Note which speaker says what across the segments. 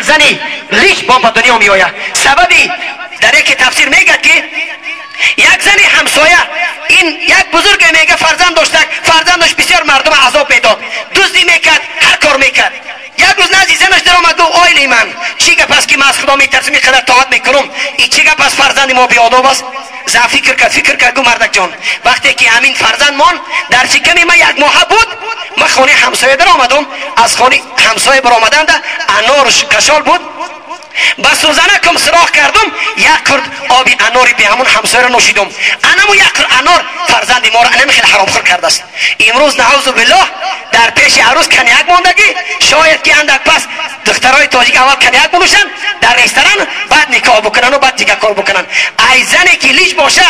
Speaker 1: زنی لیش با دنیا می آید. سببی در یک تفسیر میگه که یک زنی همسایه، این یک بزرگ میگه فرزندش بسیار مردم عذاب میداد، دزدی میکرد، هر کار میکرد. یک روز نزدیک زنش در آمد گفت آیلی من چی گپ است که من از خدا میترسم اینقدر طاعت میکنم، این چی گپ است فرزند ما بیاداب است؟ زن فکر کرد گفت مردک جان وقتی که همین فرزند مان در شکم من یک ماه بود، من خانه همسایه در آمدم، از خانه همسایه بر آمدن ده انارش کشال بود، با سوزنکم سراخ کردم، یک کرد آبی اناری به همون همسایه را نوشیدم. انمو یک کرد انار فرزند ما را انم خیلی حرام خور کرده است. امروز نعوذ بالله در پیش عروس کنیک ماندگی، شاید که اندک پس دخترای تاجیک اول کنیک بنوشن در رستوران، بعد نکاح بکنن و بعد دیگه کار بکنن. ای زنی که لیش باشه،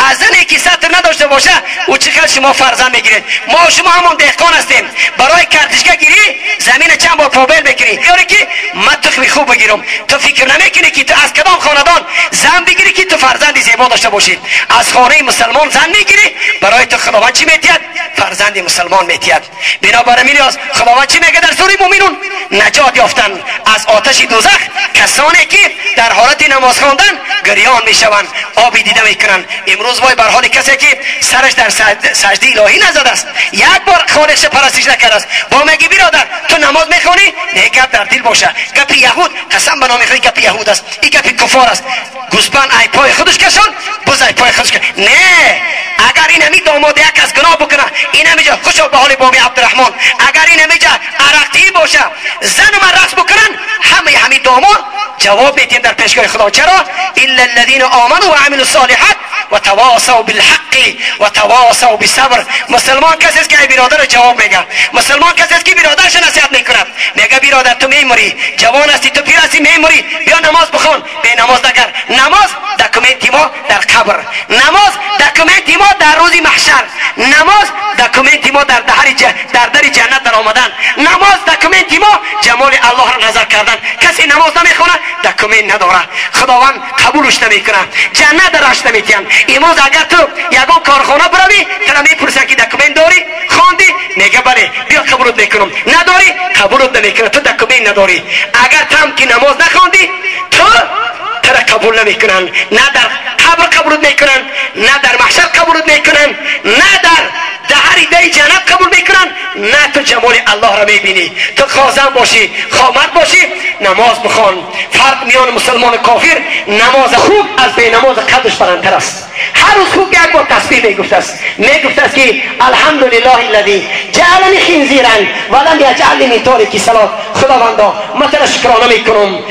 Speaker 1: از زنی که ستر نداشته باشه، او چقدر شما فرزند میگیرید. ما شما همون دهقان هستیم، برای کردشگه گیری زمین چند بار پروبل میکنی، یاری که من تخمی خوب بگیرم. تو فکر نمیکنی که تو از کدام خاندان زن بگیری که تو فرزندی زیبا داشته باشید؟ از خانه مسلمان زن میگیری، برای تو خداوند چی میتید؟ فرزند مسلمان میتید. بنابراین میلیاز خداوند چی میگه در سوره مومنون؟ نجات یافتن از آتش دوزخ کسانی که در حالت نماز خواندن گریان میشوند، آبی دیده میکنن. امروز وای بر حال کسی که سرش در سجده الهی نزده است، یک بار خالقش پرستش نکرده است، با میگی برادر تو نماز میخونی؟ نه، گپ در دل باشه. گپ یهود قسم به نام خدا گپ یهود است، این گپ کفار است. گوسپند ای پای خودش کشان، بز ای پای خودش کشان. نه، اگر این همی داماد یک از گناه بکنه، این همیجا خوشو به حال بابی عبدالرحمن، اگر این همیجا عرقی باشه، زن و رقص بکنن، همه داماد جواب میتیم در پیشگاه خدا. چرا؟ الا الذين آمنوا وعملوا الصالحات وتواصوا بالحق وتواصوا بالصبر. مسلمان کسی است که ای برادر جواب میگه، مسلمان کسی است که برادرش نصیحت میکند، میگه برادر تو میمری، جوان هستی، تو پیر هستی، میمری، بیا نماز بخون. به نماز نگر. نماز دکومنتی ما در قبر، نماز دکومنتی ما در روز محشر، نماز دکومنتی ما در در جنت در آمدن، نماز دکومنتی ما جمال الله را نظر کردن. کسی نماز نمیخونه دکومنت نداره، خداوند قبولش نمیکنه، جنت درش نمیتین. امروز اگر تو یگان کارخانه بروی، تو میپرسن که دکومنت داری؟ خواندی؟ میگه بله، بیا قبولت میکنم. نداری؟ قبولت نمیکنه، تو دکومنت نداری. اگر تم که نماز نخواندی، تو را قبول نمیکنن، نه در قبر قبولت میکنن، نه در محشر قبولت میکنن، نه در دهر دی جنت قبول میکنن، نه تو جمال الله را میبینی. تو خازن باشی، خامرد باشی، نماز بخوان. فرق میان مسلمان و کافر، نماز خوب از بی نماز قدش بلندتر است. هر روز خوب یک بار تسبیح میگفته است، میگفته است که الحمدلله الذی جعلنی خنزیرا ولم یجعلنی من تارک الصلاة. خداوندا من تو را شکرانه میکنم،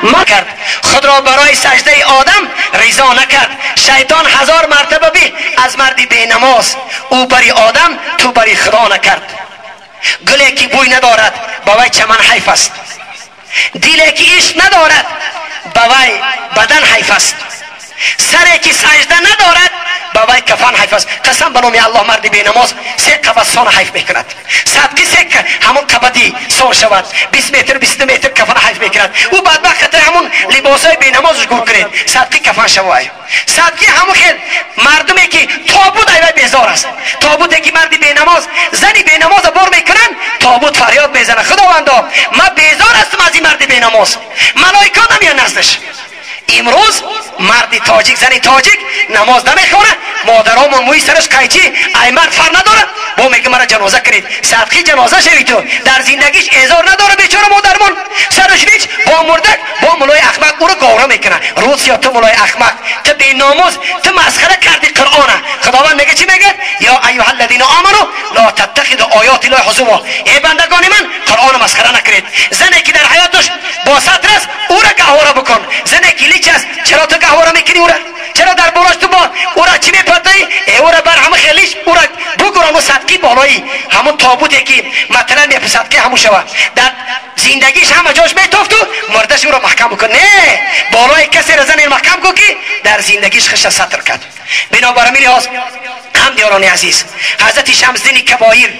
Speaker 1: ما کرد خود را برای سجده آدم رضا نکرد. شیطان 1000 مرتبه به از مردی بی نماز، او بری آدم، تو بری خدا نکرد. گلی که بوی ندارد بوی چمن حیف است، دلی که عشق ندارد بوی بدن حیف است، سری که سجده ندارد بوی کفن حیف است. قسم به نام الله مرد بی نماز 3 قبض سان حیف میکند، صدقی 3 همون قبضی سان شود، 20 متر 20 متر کفن حیف میکند. او بدبخت خاطر همون لباسای بی نمازش گور کنید، صدقی کفن شود. صدقی همون خیل مردمی که تابوت ایوه بیزار است، تابوتی که مرد بی نماز زنی بی نماز بار میکنن، تابوت فریاد میزنه خداوندا من بیزار هستم از این مرد بی نماز، ملائکه نمیان نزدش. امروز مرد تاجیک زنی تاجیک نماز نمیخونه، مادرامون موی سرش قیچی ای مرد فر نداره، با میگه مرا جنازه کنید. صدقی جنازه شوی تو، در زندگیش ازار نداره بیچاره مادرمون، سرش نیچ با مردک با مولای احمق او رو گوره میکنه. روز یا تو مولای احمق، تو بی ناموز، تو مسخره کردی قرآن. خداوند میگه چی میگه؟ یا ایها الذین آمنوا لا تتخذوا آیات الله هزوا. ای بندگان من قرآن مسخره نکنید. زنی که در حیاتش با ستر است او را گهواره بکن، زنی که لیچ است چرا تو گهواره میکنی او را؟ چرا در بالاش تو با او را چی میپرتی؟ او را بر همه خیلیش او را بگران و صدقی بالایی همون تابوتی که مثلا میپه صدقی همون شود، در زندگیش همه جاش میتافت و مردش او را محکم بکن. نه، بالای کسی را زن محکم کن که در زندگیش خش سطر کرد. بنابراین میلیاز هم دیاران عزیز، حضرت شمس الدین کبایر